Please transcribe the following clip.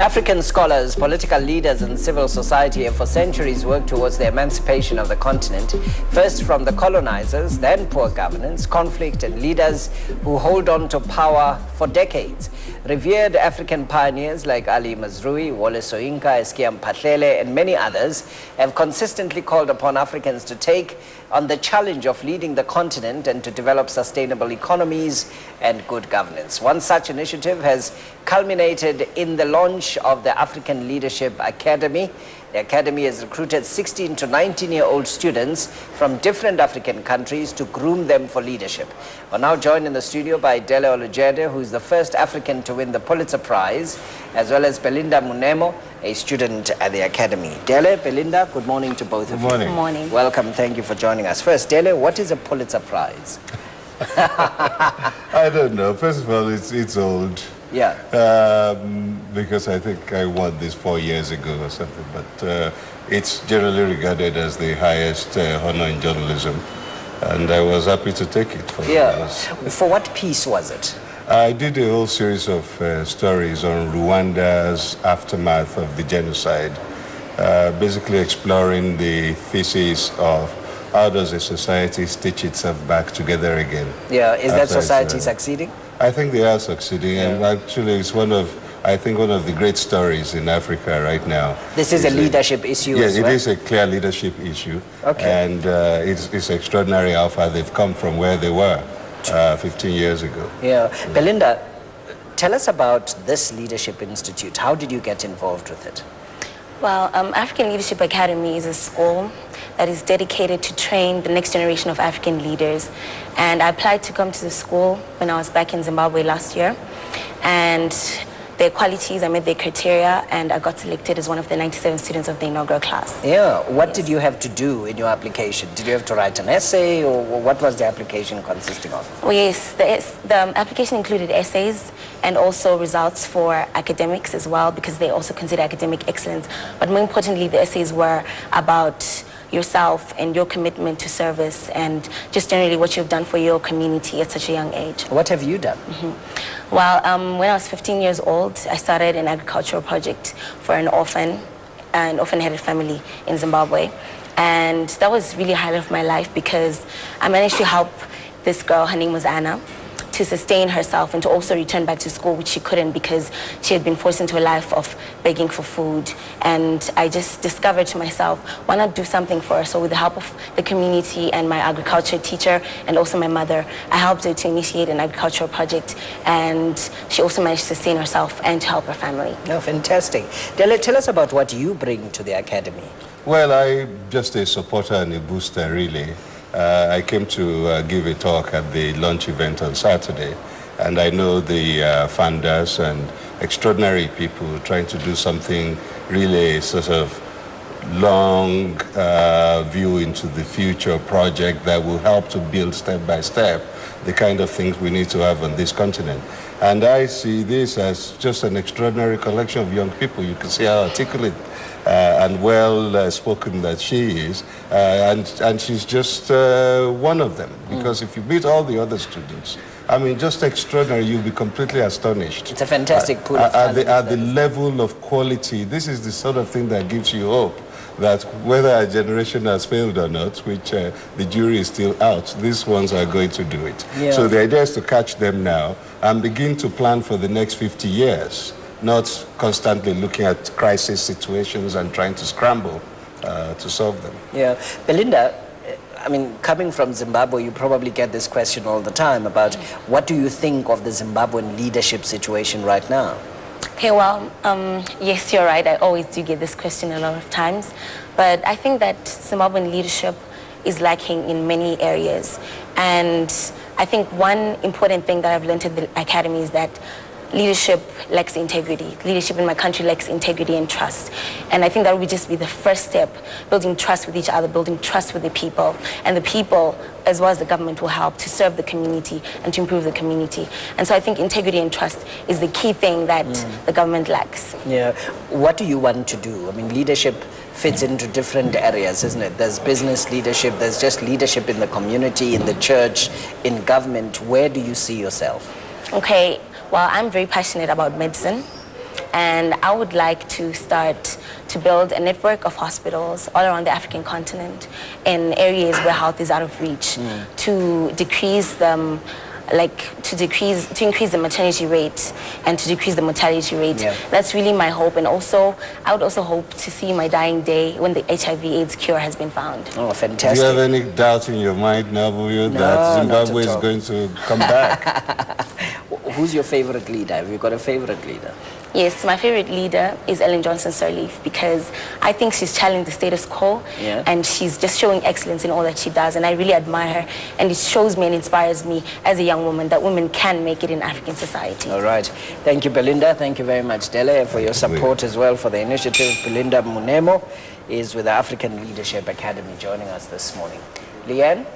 African scholars, political leaders and civil society have for centuries worked towards the emancipation of the continent, first from the colonizers, then poor governance, conflict and leaders who hold on to power for decades. Revered African pioneers like Ali Mazrui, Wole Soyinka, Eskia Mphahlele and many others have consistently called upon Africans to take on the challenge of leading the continent and to develop sustainable economies and good governance. One such initiative has culminated in the launch of the African Leadership Academy. The Academy has recruited 16 to 19-year-old students from different African countries to groom them for leadership. We're now joined in the studio by Dele Belinda, who is the first African to win the Pulitzer Prize, as well as Belinda Munemo, a student at the Academy. Dele, Belinda, good morning to both of you. Good morning. Good morning. Welcome, thank you for joining us. First, Dele, what is a Pulitzer Prize? I don't know. First of all, it's old. Yeah. Because I think I won this 4 years ago or something. But it's generally regarded as the highest honor in journalism. And I was happy to take it. For what piece was it? I did a whole series of stories on Rwanda's aftermath of the genocide, basically exploring the thesis of how does a society stitch itself back together again. Yeah, is that society succeeding? I think they are succeeding, and actually it's one of the great stories in Africa right now. This is a leadership issue as well? Yes, it is a clear leadership issue. Okay. And it's extraordinary how far they've come from where they were 15 years ago. Yeah. Belinda, tell us about this Leadership Institute. How did you get involved with it? Well, African Leadership Academy is a school that is dedicated to train the next generation of African leaders. And I applied to come to the school when I was back in Zimbabwe last year. And their qualities, I met their criteria, and I got selected as one of the 97 students of the inaugural class. Yeah. What did you have to do in your application? Did you have to write an essay, or what was the application consisting of? Well, yes, the application included essays and also results for academics as well, because they also consider academic excellence. But more importantly, the essays were about yourself and your commitment to service and just generally what you've done for your community at such a young age. What have you done? Well, when I was 15 years old, I started an agricultural project for an orphan-headed family in Zimbabwe. And that was really a highlight of my life because I managed to help this girl, her name was Anna, to sustain herself and to also return back to school, which she couldn't because she had been forced into a life of begging for food. And I just discovered to myself, why not do something for her? So with the help of the community and my agriculture teacher and also my mother, I helped her to initiate an agricultural project, and she also managed to sustain herself and to help her family. Oh, fantastic. Dele, tell us about what you bring to the Academy. Well, I'm just a supporter and a booster, really. I came to give a talk at the launch event on Saturday, and I know the funders and extraordinary people trying to do something really sort of long view into the future project that will help to build step by step the kind of things we need to have on this continent. And I see this as just an extraordinary collection of young people. You can see how articulate and well spoken that she is, and she's just one of them. Because if you meet all the other students, I mean, just extraordinary. You'll be completely astonished. It's a fantastic pool of talent. At the level of quality, this is the sort of thing that gives you hope that whether a generation has failed or not, which the jury is still out, these ones are going to do it. Yeah. So the idea is to catch them now and begin to plan for the next 50 years. Not constantly looking at crisis situations and trying to scramble to solve them. Yeah. Belinda, I mean, coming from Zimbabwe, you probably get this question all the time about what do you think of the Zimbabwean leadership situation right now? Okay, well, yes, you're right. I always do get this question a lot of times. But I think that Zimbabwean leadership is lacking in many areas. And I think one important thing that I've learned at the Academy is that leadership lacks integrity. Leadership in my country lacks integrity and trust. And I think that would just be the first step, building trust with each other, building trust with the people. And the people, as well as the government, will help to serve the community and to improve the community. And so I think integrity and trust is the key thing that the government lacks. Yeah. What do you want to do? I mean, leadership fits into different areas, isn't it? There's business leadership, there's just leadership in the community, in the church, in government. Where do you see yourself? Okay. Well, I'm very passionate about medicine, and I would like to start to build a network of hospitals all around the African continent in areas where health is out of reach, to decrease them, to increase the maternity rate and to decrease the mortality rate. Yeah. That's really my hope. And also, I would also hope to see my dying day when the HIV/AIDS cure has been found. Oh, Do fantastic. you have any doubt in your mind, Nabuyo, No, that not Zimbabwe at is all. going to come back? Who's your favorite leader? Have you got a favorite leader? Yes, my favorite leader is Ellen Johnson Sirleaf, because I think she's challenging the status quo, Yeah. and she's just showing excellence in all that she does, and I really admire her, and it shows me and inspires me as a young woman that women can make it in African society. All right. Thank you, Belinda. Thank you very much, Dele, for your support as well for the initiative. Belinda Munemo is with the African Leadership Academy joining us this morning. Leanne?